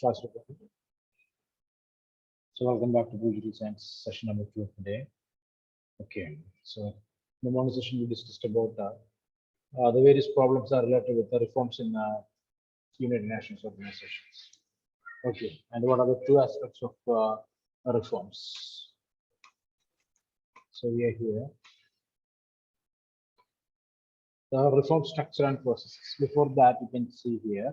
Class recording. So welcome back to Digital Science session number 2 of the day. Okay, so in the morning session we discussed about the various problems that are related with the reforms in United Nations organizations. Okay, and what are the two aspects of reforms? So we are here. The reform structure and processes. Before that, you can see here.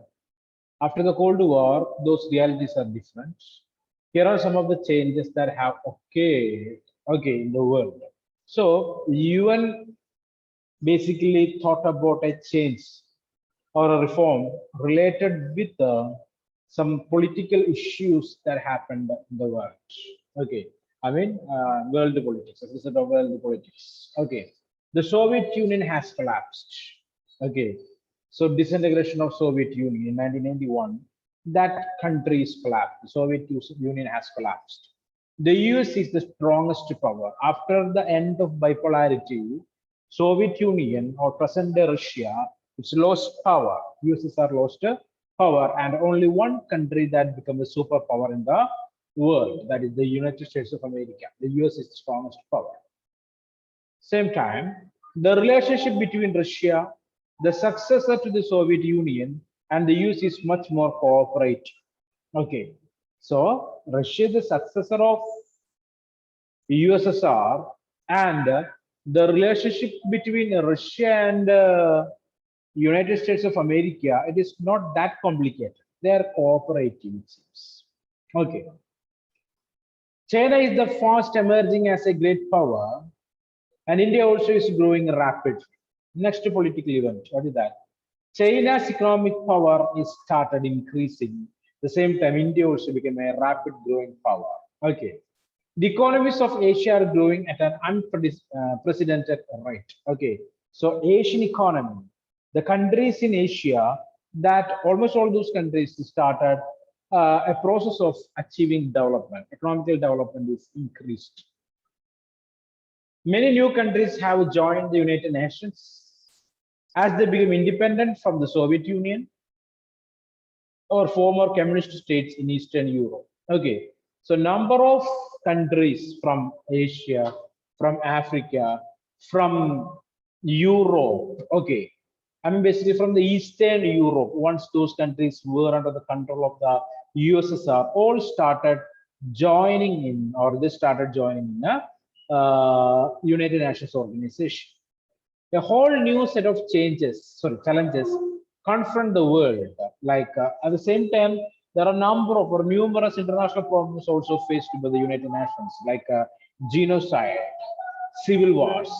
After the Cold War, those realities are different. Here are some of the changes that have occurred, in the world. So UN basically thought about a change or a reform related with some political issues that happened in the world. Okay, I mean world politics, as a result of world politics. Okay, the Soviet Union has collapsed. Okay, so disintegration of Soviet Union in 1991, that country is collapsed. The Soviet Union has collapsed. The US is the strongest power. After the end of bipolarity, Soviet Union or present day Russia, it's lost power. USSR lost power, and only one country that became a superpower in the world, that is the United States of America. The US is the strongest power. Same time, the relationship between Russia, the successor to the Soviet Union, and the US is much more cooperative. Okay, so Russia is the successor of USSR, and the relationship between Russia and United States of America, it is not that complicated. They are cooperating, it seems. Okay. China is the fast emerging as a great power, and India also is growing rapidly. Next political event, what is that? China's economic power is started increasing. At the same time, India also became a rapid growing power. Okay. The economies of Asia are growing at an unprecedented rate. Okay. So Asian economy, the countries in Asia, that almost all those countries started a process of achieving development. Economical development is increased. Many new countries have joined the United Nations as they became independent from the Soviet Union or former communist states in Eastern Europe. Okay, so number of countries from Asia, from Africa, from Europe, okay, I mean basically from the Eastern Europe, once those countries were under the control of the USSR, all started joining in, or they started joining in United Nations organization. A whole new set of challenges confront the world. Like at the same time, there are numerous international problems also faced by the United Nations, like genocide, civil wars,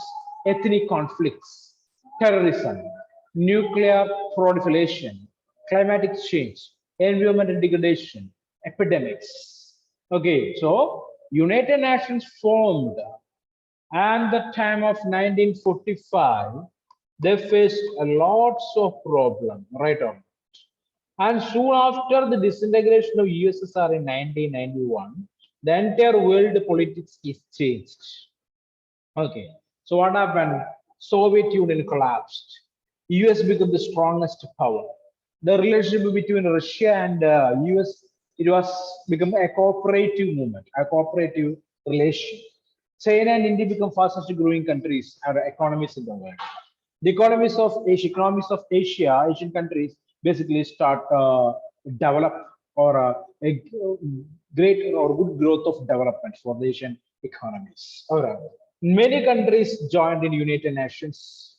ethnic conflicts, terrorism, nuclear proliferation, climatic change, environmental degradation, epidemics. Okay, so United Nations formed, and the time of 1945, they faced a lots of problems, right on. And soon after the disintegration of USSR in 1991, the entire world politics is changed. Okay, so what happened? Soviet Union collapsed. US became the strongest power. The relationship between Russia and US, it was become a cooperative movement, a cooperative relation. China and India become fastest growing countries and economies in the world. The economies of Asia, Asian countries basically start develop, or a great or good growth of development for the Asian economies. All right. Many countries joined in United Nations.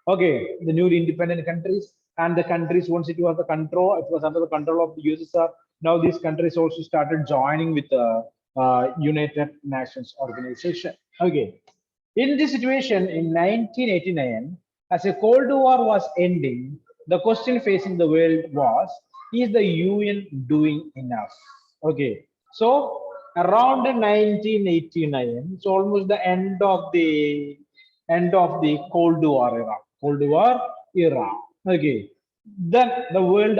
Okay, the newly independent countries, and the countries, once it was under the control of the USSR. Now these countries also started joining with the United Nations organization. Okay, in this situation in 1989, as a Cold War was ending, the question facing the world was, is the UN doing enough? Okay, so around 1989, it's almost the end of the Cold War era. Okay, then the world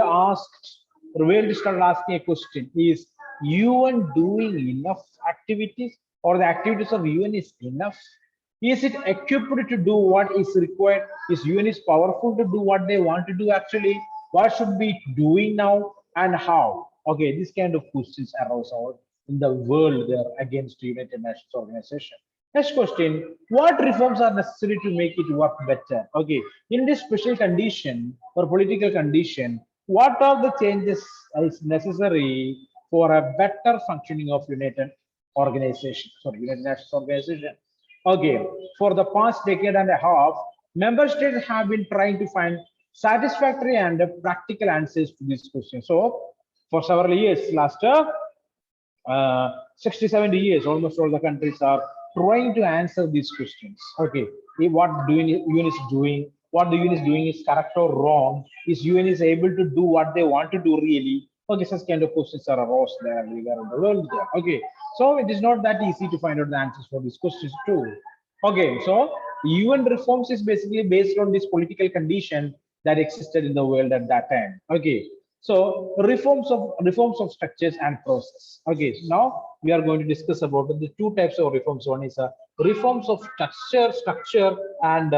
started asking a question: is UN doing enough activities, or the activities of UN is enough? Is it equipped to do what is required? Is UN is powerful to do what they want to do actually? What should be doing now and how? Okay, this kind of questions arose out in the world there against United Nations organization. Next question, what reforms are necessary to make it work better? Okay, in this special condition or political condition, what are the changes is necessary for a better functioning of United Nations organization? Okay, for the past decade and a half, member states have been trying to find satisfactory and practical answers to this question. So, for several years, last 60, 70 years, almost all the countries are trying to answer these questions. Okay, what UN is doing, what the UN is doing is correct or wrong? Is UN is able to do what they want to do really? Okay, such kind of questions are arose there everywhere in the world there. Okay, so it is not that easy to find out the answers for these questions too. Okay, so UN reforms is basically based on this political condition that existed in the world at that time. Okay, so reforms of structures and process. Okay, so now we are going to discuss about the two types of reforms. One is reforms of structure and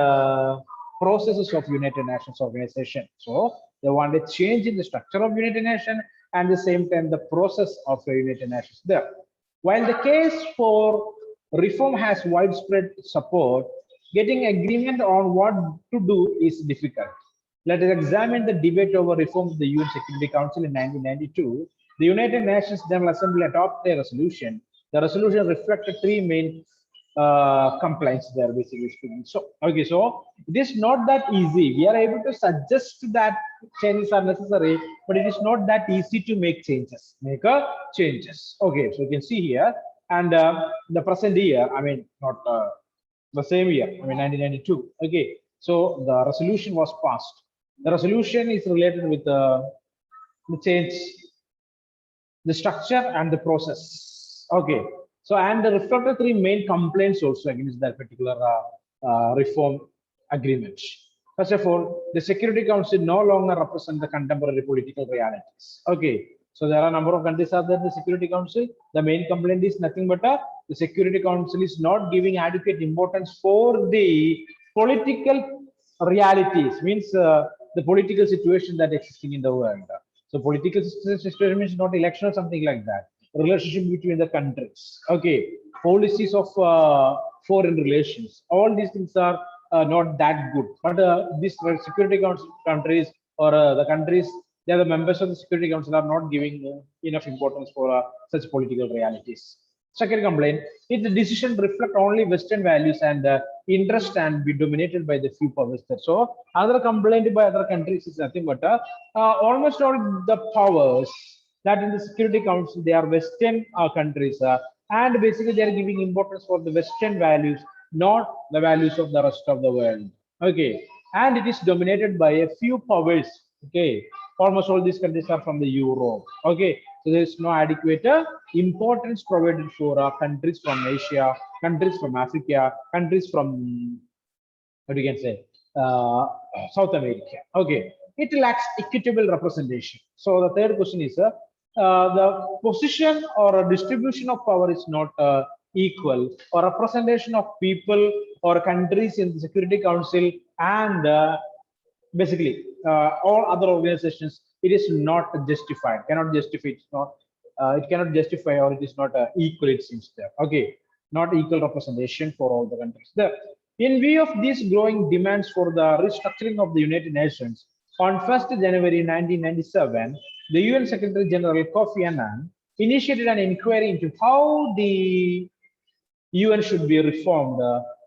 processes of United Nations organization. So they want a change in the structure of United Nations and at the same time the process of the United Nations there. While the case for reform has widespread support, getting agreement on what to do is difficult. Let us examine the debate over reforms of the UN Security Council in 1992. The United Nations General Assembly adopted a resolution. The resolution reflected three main complaints there, basically speaking. So, okay, so it is not that easy. We are able to suggest that changes are necessary, but it is not that easy to make changes. Changes. Okay, so you can see here, and the present year, I mean, not the same year, I mean, 1992. Okay, so the resolution was passed. The resolution is related with the change, the structure and the process. Okay, so and the reflected three main complaints also against that particular reform agreement. First of all, the Security Council no longer represents the contemporary political realities. Okay, so there are a number of countries out there in the Security Council. The main complaint is nothing but the Security Council is not giving adequate importance for the political realities, means the political situation that existing in the world. So political situation means not election or something like that. Relationship between the countries. Okay, policies of foreign relations. All these things are not that good. But these Security Council countries or the countries, they are the members of the Security Council are not giving enough importance for such political realities. Second complaint, if the decision reflect only Western values and interest and be dominated by the few powers there. So other complaint by other countries is nothing but almost all the powers that in the Security Council, they are Western countries and basically they are giving importance for the Western values, not the values of the rest of the world. Okay, and it is dominated by a few powers. Okay, almost all these countries are from the Europe. Okay, so there is no adequate importance provided for countries from Asia, countries from Africa, countries from what you can say South America. Okay, it lacks equitable representation. So the third question is the position or distribution of power is not equal, or representation of people or countries in the Security Council and basically all other organizations, it is not justified, cannot justify, it's not it cannot justify, or it is not equal, it seems there. Okay, not equal representation for all the countries there. In view of these growing demands for the restructuring of the United Nations, on 1st January 1997, the UN Secretary General Kofi Annan initiated an inquiry into how the UN should be reformed.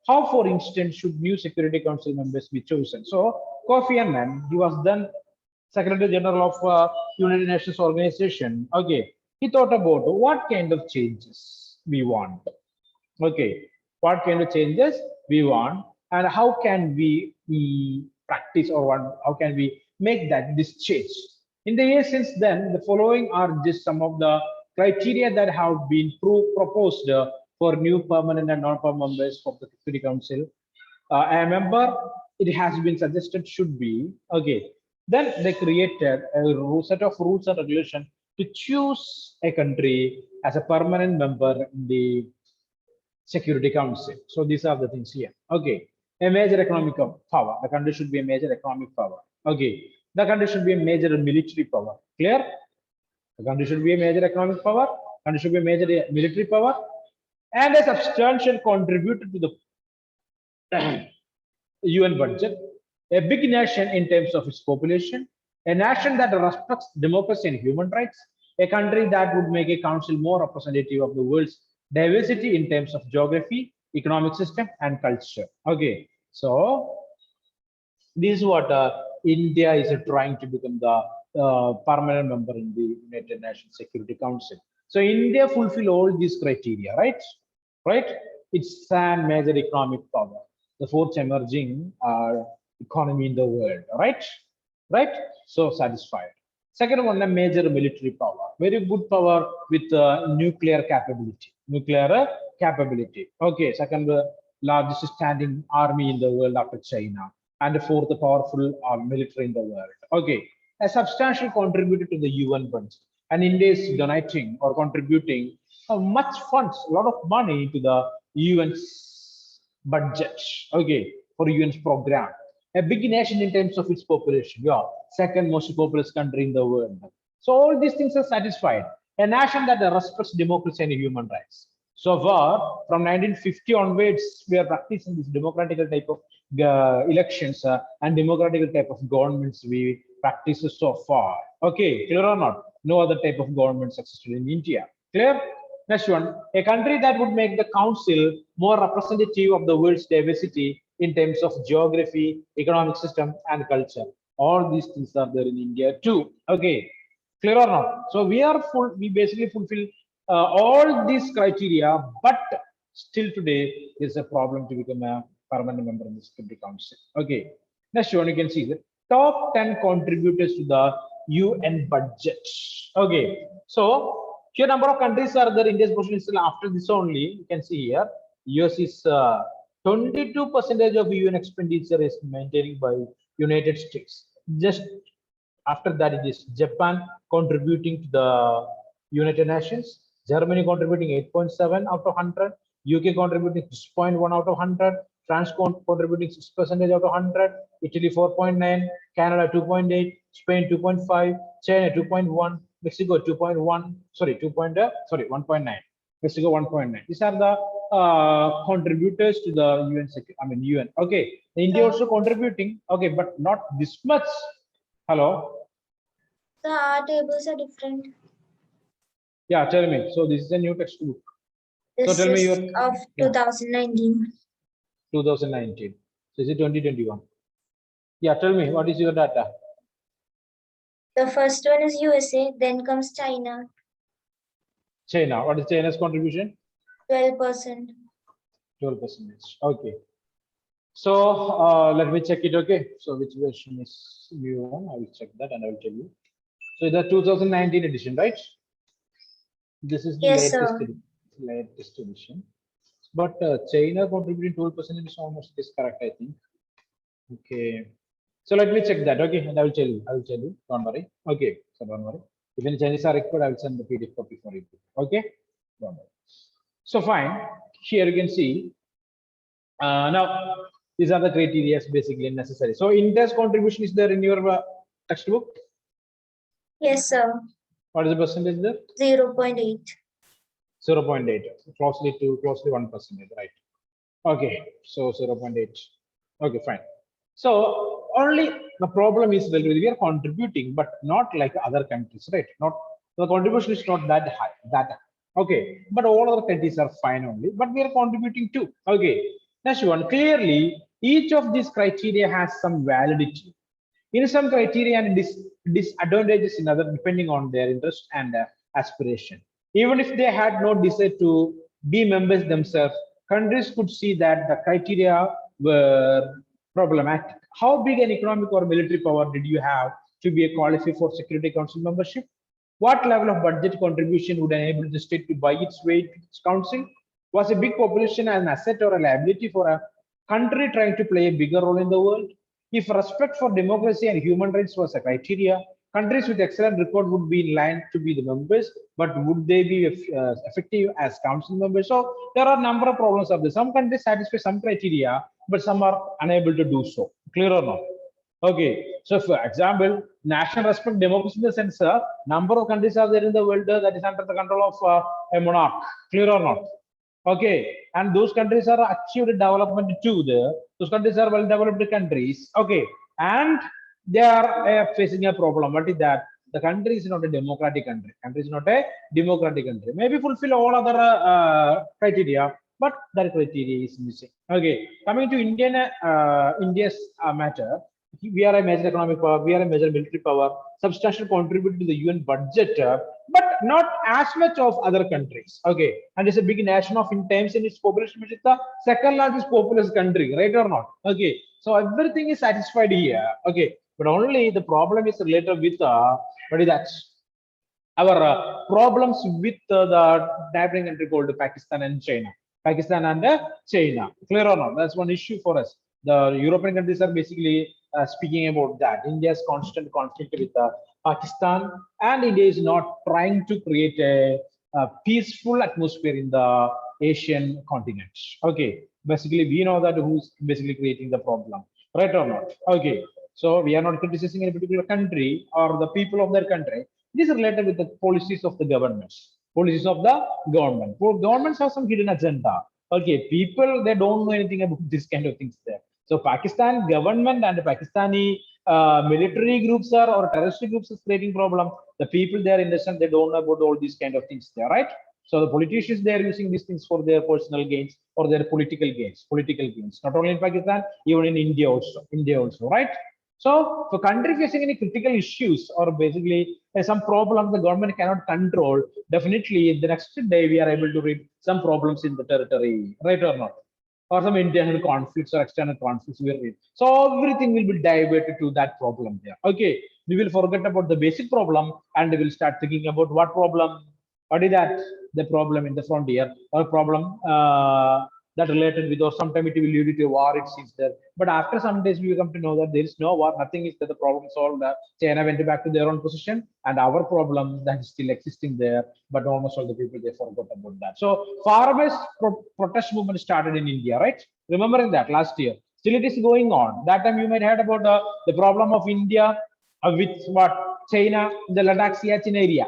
How, for instance, should new Security Council members be chosen? So Kofi Annan, he was then Secretary General of United Nations Organization. Okay, he thought about what kind of changes we want. Okay, what kind of changes we want, and how can we practice, or how can we make this change? In the years since then, the following are just some of the criteria that have been proposed for new permanent and non-permanent members of the Security Council. A member, it has been suggested, should be okay. Then they created a set of rules and regulations to choose a country as a permanent member in the Security Council. So these are the things here. Okay, a major economic power. The country should be a major economic power. Okay, the country should be a major military power. Clear? The country should be a major economic power, country should be a major military power, and a substantial contributor to the UN budget, a big nation in terms of its population, a nation that respects democracy and human rights, a country that would make a council more representative of the world's diversity in terms of geography, economic system, and culture. Okay, so this is what India is trying to become the permanent member in the United Nations Security Council. So India fulfill all these criteria, right? Right? It's a major economic power, the fourth emerging economy in the world, right? Right? So satisfied. Second one, a major military power, very good power with nuclear capability. Nuclear capability. Okay, second largest standing army in the world after China, and the fourth powerful military in the world. Okay, a substantial contributor to the UN budget, and India is donating or contributing much funds, a lot of money to the UN's budget. Okay, for UN's program. A big nation in terms of its population. Yeah, second most populous country in the world. So all these things are satisfied. A nation that respects democracy and human rights. So far, from 1950 onwards, we are practicing this democratic type of elections and democratic type of governments we practice so far. Okay, clear or not? No other type of government successful in India. Clear? Next one, a country that would make the council more representative of the world's diversity in terms of geography, economic system, and culture. All these things are there in India too. Okay, clear or not? So we basically fulfill all these criteria, but still today there's a problem to become a permanent member of the Security Council. Okay, next one you can see the top 10 contributors to the UN budget. Okay, so here number of countries are there. India's position is still after this only. You can see here, US is 22% of UN expenditure is maintained by United States. Just after that, it is Japan contributing to the United Nations, Germany contributing 8.7 out of 100, UK contributing 6.1 out of 100, France contributing 6% out of 100, Italy 4.9, Canada 2.8, Spain 2.5, China 2.1, Mexico 2.1, sorry, 1.9, Mexico 1.9. These are the contributors to the UN. Okay, India also contributing. Okay, but not this much. Hello. The tables are different. Yeah, tell me. So this is a new textbook. This so tell me is your of 2019. 2019. So is it 2021? Yeah, tell me what is your data? The first one is USA, then comes China. China. What is China's contribution? 12%. 12%. Okay. So let me check it. Okay. So which version is new one? I will check that and I will tell you. So the 2019 edition, right? This is the latest edition. But China contributing 12% is almost correct, I think. Okay. So let me check that. Okay, and I will tell you. Don't worry. Okay. So don't worry. If any changes are required, I will send the PDF copy for you. Okay. Don't worry. So fine. Here you can see. Now these are the criteria basically necessary. So India's contribution is there in your textbook? Yes, sir. What is the percentage there? 0.8. 0.8, closely 1%, right? Okay, so 0.8. Okay, fine. So only the problem is that we are contributing, but not like other countries, right? Not the contribution is not that high. Okay, but all other countries are fine only, but we are contributing too. Okay, next one. Clearly, each of these criteria has some validity. In some criteria and disadvantages in other, depending on their interest and aspiration. Even if they had no desire to be members themselves, countries could see that the criteria were problematic. How big an economic or military power did you have to be a qualified for Security Council membership? What level of budget contribution would enable the state to buy its way to its council? Was a big population an asset or a liability for a country trying to play a bigger role in the world? If respect for democracy and human rights was a criteria, countries with excellent record would be in line to be the members, but would they be effective as council members? So there are a number of problems of this. Some countries satisfy some criteria, but some are unable to do so. Clear or not? Okay, so for example, national respect democracy in the sense, number of countries are there in the world that is under the control of a monarch, clear or not? Okay, and those countries are achieved development too. There, those countries are well developed countries. Okay, and they are facing a problem. What is that? The country is not a democratic country. Country is not a democratic country. Maybe fulfill all other criteria, but that criteria is missing. Okay, coming to India's matter, we are a major economic power, we are a major military power, substantial contribute to the UN budget, but not as much of other countries. Okay, and it's a big nation of in terms in its population, which is the second largest populous country, right or not? Okay, so everything is satisfied here. Okay, but only the problem is related with what is that? Our problems with the neighboring country called Pakistan and China. Pakistan and China. Clear or not? That's one issue for us. The European countries are basically speaking about that. India's constant conflict with Pakistan, and India is not trying to create a peaceful atmosphere in the Asian continent. Okay, basically we know that who's basically creating the problem, right or not? Okay, so we are not criticizing any particular country or the people of their country. This is related with the policies of the governments. Policies of the government. For governments have some hidden agenda. Okay, people they don't know anything about this kind of things there. So Pakistan government and the Pakistani military groups are or terrorist groups is creating problem. The people there in the sense they don't know about all these kind of things there, right? So the politicians they are using these things for their personal gains or their political gains. Political gains. Not only in Pakistan, even in India also. India also, right? So, for country facing any critical issues or basically some problems the government cannot control, definitely the next day we are able to read some problems in the territory, right or not? Or some internal conflicts or external conflicts we read. So everything will be diverted to that problem there. Okay, we will forget about the basic problem and we will start thinking about what problem, what is that? The problem in the frontier or problem that related with, or sometime it will lead to a war, it seems there. But after some days, we will come to know that there is no war, nothing is that the problem solved. China went back to their own position, and our problem that is still existing there. But almost all the people they forgot about that. So farmers protest movement started in India, right? Remembering that last year. Still, it is going on. That time you might heard about the problem of India with what China, the Ladakh Siachen area.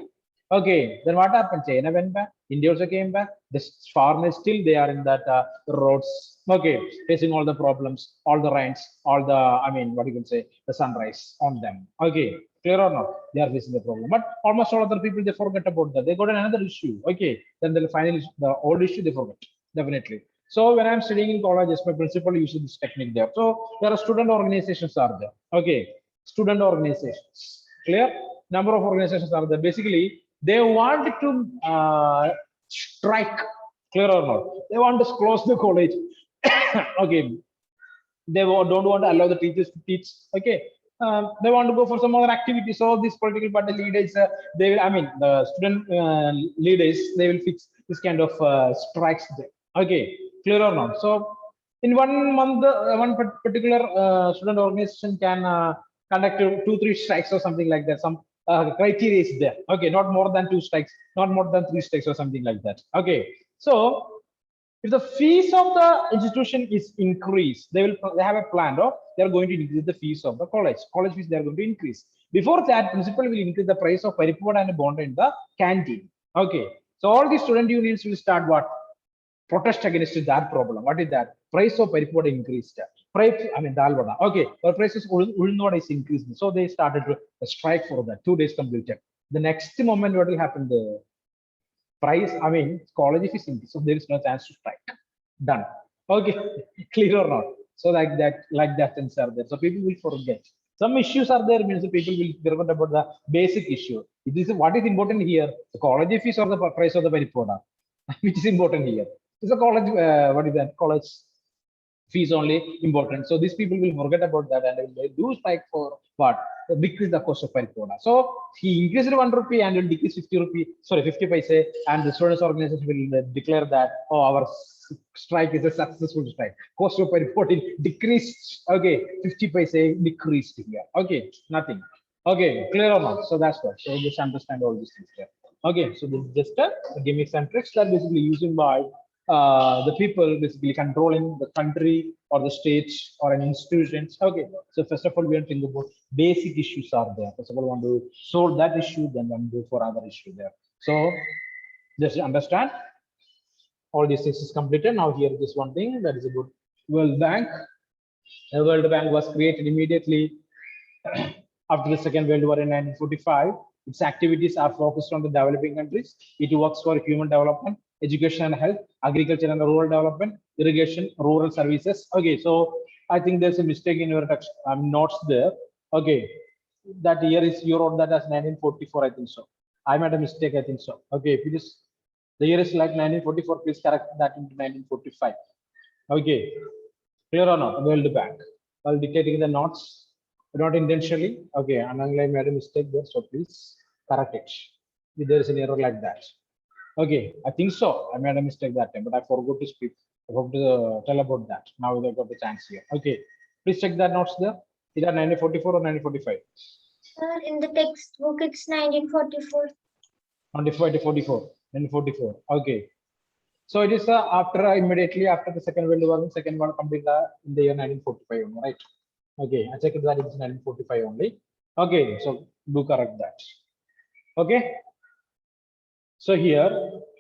Okay, then what happened? China went back. India also came back. The farmers still they are in that roads. Okay, facing all the problems, all the rains, all the I mean, what you can say, the sunrise on them. Okay, clear or not? They are facing the problem. But almost all other people they forget about that. They got another issue. Okay, then the final the old issue they forget definitely. So when I'm studying in colleges, my principal uses this technique there. So there are student organizations are there. Okay, student organizations. Clear? Number of organizations are there. Basically, they want to strike, clear or not? They want to close the college. Okay, they don't want to allow the teachers to teach. Okay, they want to go for some other activity. So these political party leaders, they will, I mean, the student leaders, they will fix this kind of strikes there. Okay, clear or not? So in 1 month, one particular student organization can conduct 2-3 strikes or something like that. Some criteria is there. Okay, not more than 2 strikes, not more than 3 strikes or something like that. Okay, so if the fees of the institution is increased, they have a plan of they are going to increase the fees of the college fees they are going to increase. Before that, principal will increase the price of Paripoda and bond in the canteen. Okay, so all the student unions will start what? Protest against that problem. What is that? Price of Paripoda increased. Price, I mean, dalvada. Okay, or prices Ulnoda is increased. So they started to strike for that. 2 days completed. The next moment, what will happen? The price, I mean, college is increased. So there is no chance to strike. Done. Okay, clear or not? So like that things are there. So people will forget. Some issues are there, means the people will forget about the basic issue. It is what is important here, the college fees or the price of the Paripoda, which is important here. It's a college, what is that? College fees only important. So these people will forget about that and they do strike for what? Decrease the cost of Paripoda. So he increased 1 rupee and will decrease 50 rupee, sorry, 50 paise, and the students organization will declare that, oh, our strike is a successful strike. Cost of Paripoda decreased, okay, 50 paise decreased here. Okay, nothing. Okay, clear or not? So that's what. So just understand all these things here. Okay, so this is just a gimmicks and tricks that basically using by the people basically controlling the country or the state or an institutions. Okay, so first of all, we have to think about basic issues are there. First of all, we want to solve that issue, then one go for other issue there. So just understand all these things is completed. Now here is one thing that is about World Bank. The World Bank was created immediately after the Second World War in 1945. Its activities are focused on the developing countries. It works for human development, education and health, agriculture and rural development, irrigation, rural services. Okay, so I think there's a mistake in your text, notes there. Okay, that year is you wrote that as 1944, I think so. I made a mistake, I think so. Okay, if it is the year is like 1944, please correct that into 1945. Okay, clear or not? World Bank. While dictating the notes, not intentionally. Okay, and I made a mistake there, so please correct it. If there is an error like that. Okay, I think so. I made a mistake that time, but I forgot to speak. I forgot to tell about that. Now I got the chance here. Okay, please check that notes there. Either 1944 or 1945. Sir, in the textbook, it's 1944. 1944. Okay. So it is after immediately after the Second World War, second one completed in the year 1945, right? Okay, I checked that it's 1945 only. Okay, so do correct that. Okay. So here,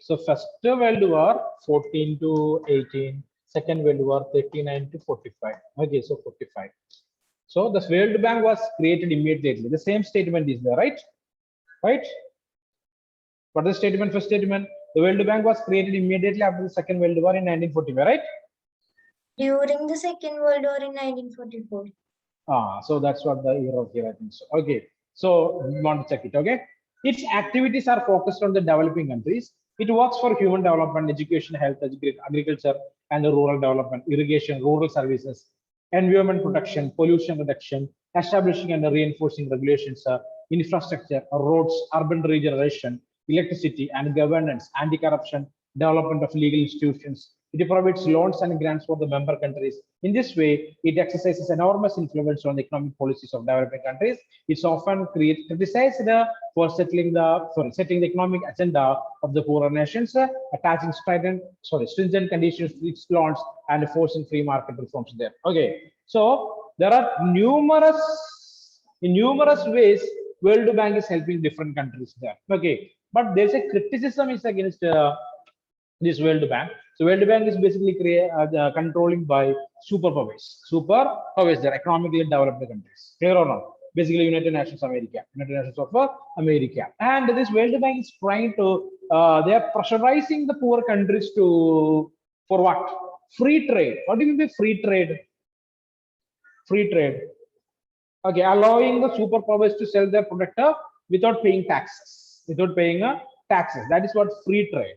so First World War 14 to 18, Second World War 39 to 45. Okay, so 45. So the World Bank was created immediately. The same statement is there, right? Right? What is the statement? First statement, the World Bank was created immediately after the Second World War in 1945, right? During the Second World War in 1944. So that's what the error here, I think so. Okay, so we want to check it. Okay, its activities are focused on the developing countries. It works for human development, education, health, agriculture, and the rural development, irrigation, rural services, environment protection, pollution reduction, establishing and reinforcing regulations, infrastructure, roads, urban regeneration, electricity and governance, anti-corruption, development of legal institutions. It provides loans and grants for the member countries. In this way, it exercises enormous influence on the economic policies of developing countries. It's often criticized for setting the economic agenda of the poorer nations, attaching stringent conditions to its loans and forcing free market reforms there. Okay, so there are numerous ways World Bank is helping different countries there. Okay, but there's a criticism is against this World Bank. So World Bank is basically controlling by superpowers there, economically developed countries. Clear or not? Basically United Nations America, United Nations of America. And this World Bank is trying to, they are pressurizing the poor countries to, for what? Free trade. What do you mean by free trade? Free trade. Okay, allowing the superpowers to sell their product without paying taxes. Taxes. That is what free trade.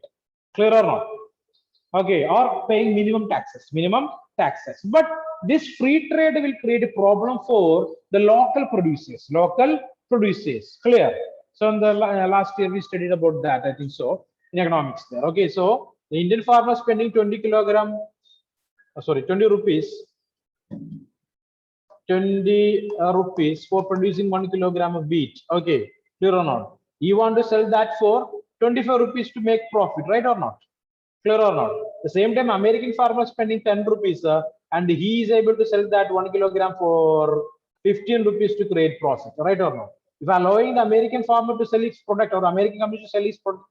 Clear or not? Okay, or paying minimum taxes. But this free trade will create a problem for the local producers. Clear? So in the last year we studied about that, I think so, in economics there. Okay, so the Indian farmer spending 20 rupees 20 rupees for producing 1 kilogram of wheat. Okay, clear or not? You want to sell that for 25 rupees to make profit, right or not? Clear or not? The same time, American farmer spending 10 rupees and he is able to sell that 1 kilogram for 15 rupees to create profit, right or not? If allowing the American farmer to sell its product or American company to sell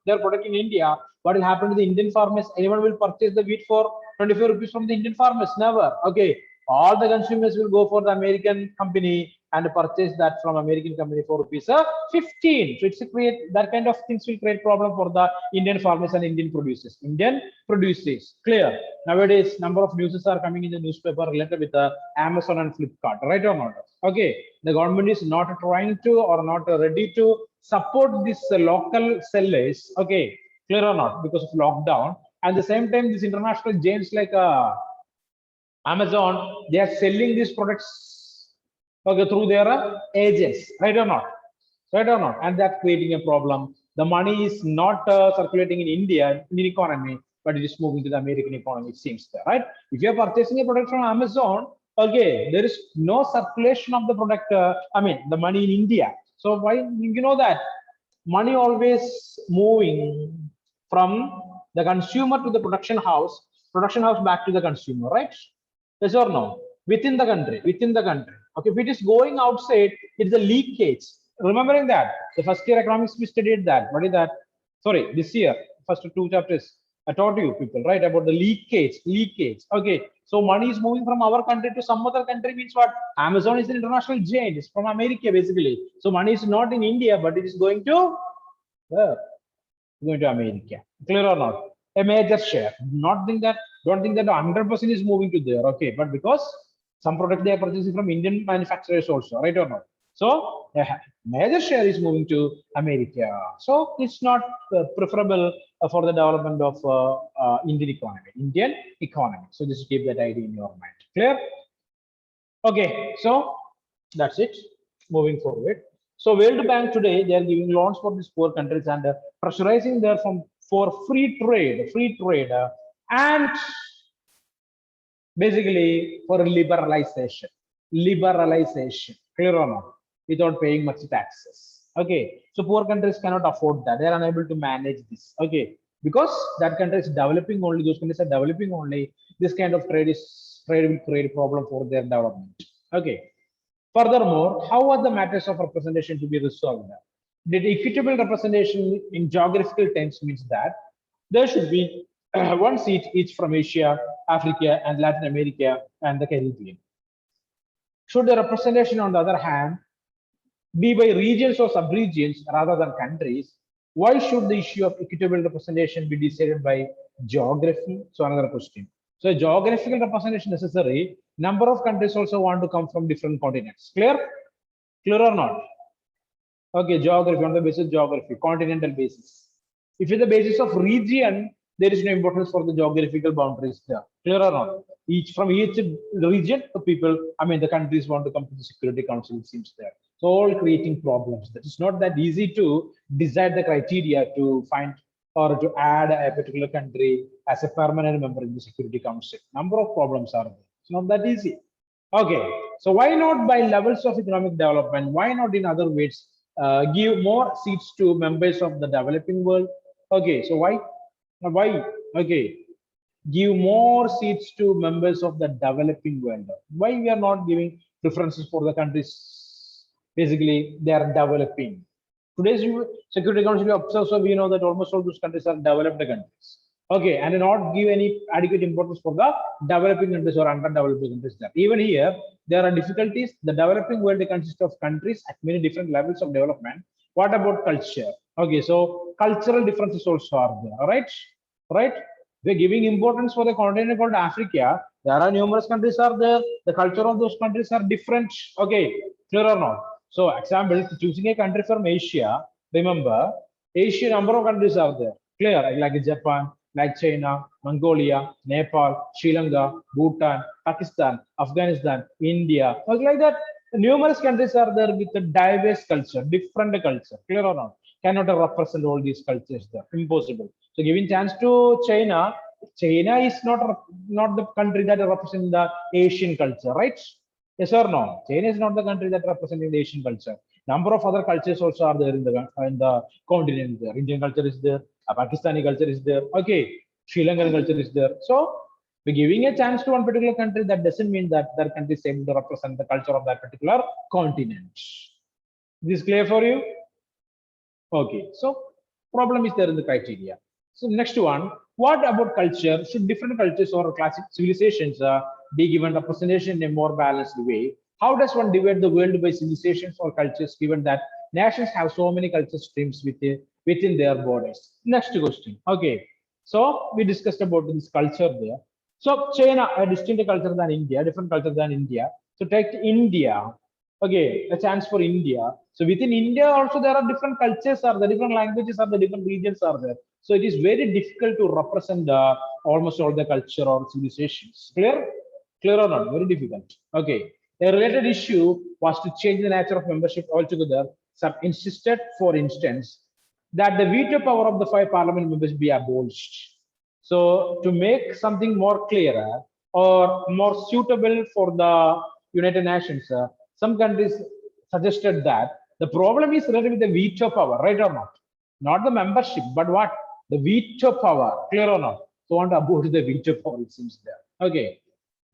their product in India, what will happen to the Indian farmers? Anyone will purchase the wheat for 25 rupees from the Indian farmers? Never. Okay, all the consumers will go for the American company and purchase that from American company for rupees 15. So it's a create that kind of things will create problem for the Indian farmers and Indian producers. Clear? Nowadays, number of news are coming in the newspaper related with Amazon and Flipkart, right or not? Okay, the government is not trying to or not ready to support these local sellers. Okay, clear or not? Because of lockdown. At the same time, these international giants like Amazon, they are selling these products through their agents, right or not? And that's creating a problem. The money is not circulating in India, in the economy, but it is moving to the American economy, it seems, right? If you're purchasing a product from Amazon, okay, there is no circulation of the product, the money in India. So why, you know that money always moving from The consumer to the production house back to the consumer, right? Yes or no? Within the country, within the country. Okay, if it is going outside, it's a leakage. Remembering that the first year economics we studied that. What is that? Sorry, this year, first two chapters. I taught you people, right, about the leakage. Leakage. Okay, so money is moving from our country to some other country means what? Amazon is an international giant. It's from America basically. So money is not in India, but it is going to where? Going to America. Clear or not? A major share. Not think that, don't think that 100% is moving to there. Okay, but because some product they are purchasing from Indian manufacturers also, right or not? So a major share is moving to America. So it's not preferable for the development of Indian economy. Indian economy. So just keep that idea in your mind. Clear? Okay, so that's it. Moving forward. So World Bank today they are giving loans for these poor countries and pressurizing them for free trade, and basically for liberalization, clear or not, without paying much taxes. Okay, so poor countries cannot afford that; they are unable to manage this. Okay, because that country is developing only; those countries are developing only. This kind of trade will create a problem for their development. Okay. Furthermore, how are the matters of representation to be resolved? The equitable representation in geographical terms means that there should be one seat each from Asia, Africa, and Latin America and the Caribbean. Should the representation, on the other hand, be by regions or sub-regions rather than countries, why should the issue of equitable representation be decided by geography? So another question. So geographical representation necessary. Number of countries also want to come from different continents. Clear? Clear or not? Okay, geography on the basis of geography, continental basis. If it's the basis of region, there is no importance for the geographical boundaries there. Clear or not? From each region, the people, I mean, the countries want to come to the Security Council. It seems there. So all creating problems. That is not that easy to decide the criteria to find or to add a particular country as a permanent member in the Security Council. Number of problems are there. It's not that easy. Okay, so why not by levels of economic development? Why not in other ways give more seats to members of the developing world? Okay, so why? Why? Okay, give more seats to members of the developing world. Why we are not giving preferences for the countries? Basically, they are developing. Today's Security Council we observe, so we know that almost all those countries are developed countries. Okay, and not give any adequate importance for the developing countries or underdeveloped countries. There. Even here, there are difficulties. The developing world consists of countries at many different levels of development. What about culture? Okay, so cultural differences also are there. All right, right. We're giving importance for the continent called Africa. There are numerous countries are there. The culture of those countries are different. Okay, clear or not? So, example, choosing a country from Asia. Remember, Asia number of countries are there. Clear, like Japan, like China, Mongolia, Nepal, Sri Lanka, Bhutan, Pakistan, Afghanistan, India, like that. Numerous countries are there with a diverse culture, different culture. Clear or not? Cannot represent all these cultures there. Impossible. So giving chance to China, China is not the country that represents the Asian culture, right? Yes or no? China is not the country that represents the Asian culture. Number of other cultures also are there in the continent. There, Indian culture is there, Pakistani culture is there. Okay, Sri Lankan culture is there. So we're giving a chance to one particular country. That doesn't mean that that country is able to represent the culture of that particular continent. Is this clear for you? Okay, so problem is there in the criteria. So next one, what about culture? Should different cultures or classic civilizations be given representation in a more balanced way? How does one divide the world by civilizations or cultures given that nations have so many culture streams within their borders? Next question. Okay, so we discussed about this culture there. So China, a distinct culture than India, different culture than India. So take India. Okay, a chance for India. So within India also there are different cultures, are the different languages, are the different regions are there. So it is very difficult to represent almost all the culture or civilizations. Clear? Clear or not? Very difficult. Okay. A related issue was to change the nature of membership altogether. Some insisted, for instance, that the veto power of the 5 parliament members be abolished. So to make something more clearer or more suitable for the United Nations, some countries suggested that the problem is related with the veto power, right or not? Not the membership, but what? The veto power, clear or not? So want to abolish the veto power, it seems there. Okay.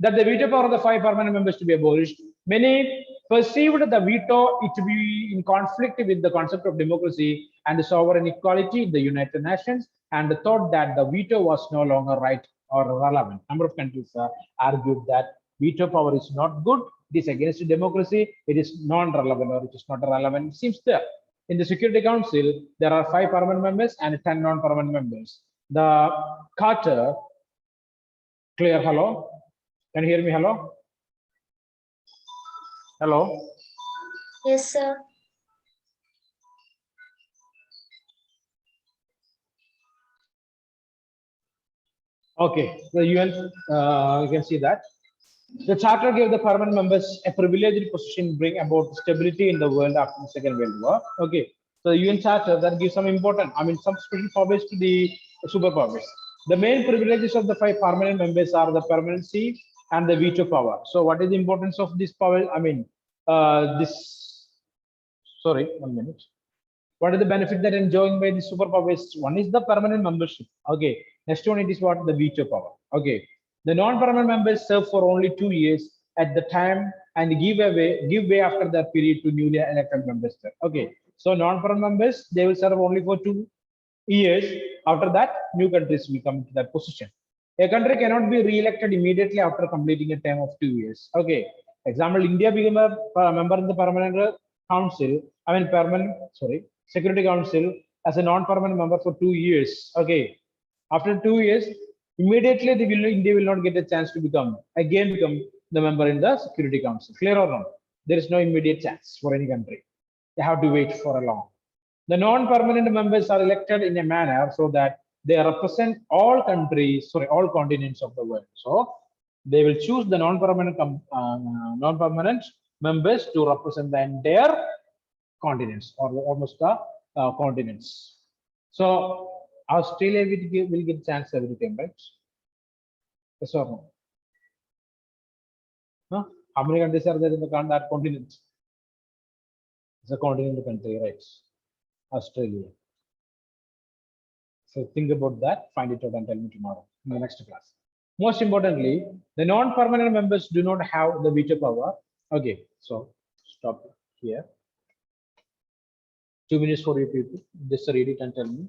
That the veto power of the 5 permanent members to be abolished. Many perceived the veto it to be in conflict with the concept of democracy and sovereign equality in the United Nations, and thought that the veto was no longer right or relevant. Number of countries argued that veto power is not good, it is against democracy, it is non-relevant or it is not relevant. It seems there. In the Security Council, there are 5 permanent members and 10 non-permanent members. The Carter, clear, hello? Can you hear me, hello? Hello? Yes, sir. Okay, the UN, you can see that. The charter gave the permanent members a privileged position, bring about stability in the world after the Second World War. Okay, so the UN charter that gives some important, some special powers to the superpowers. The main privileges of the 5 permanent members are the permanency and the veto power. So, what is the importance of this power? Sorry, 1 minute. What is the benefit that enjoying by the superpowers? One is the permanent membership. Okay. Next one, it is what? The veto power. Okay. The non-permanent members serve for only 2 years at the time and give way after that period to newly elected members. Okay. So non-permanent members, they will serve only for 2 years. After that, new countries will come to that position. A country cannot be re-elected immediately after completing a term of 2 years. Okay. Example, India became a member in the permanent council. Security Council as a non-permanent member for 2 years. Okay. After 2 years, immediately India will not get a chance to become the member in the Security Council. Clear or not? There is no immediate chance for any country. They have to wait for a long. The non-permanent members are elected in a manner so that they represent all countries, all continents of the world. So they will choose the non-permanent members to represent the entire continents or almost the continents. So Australia will get chance every time, right? Yes or no? Huh? How many countries are there in that continent? It's a continental country, right? Australia. So think about that, find it out and tell me tomorrow in the next class. Most importantly, the non-permanent members do not have the veto power. Okay, so stop here. 2 minutes for you people. Just read it and tell me.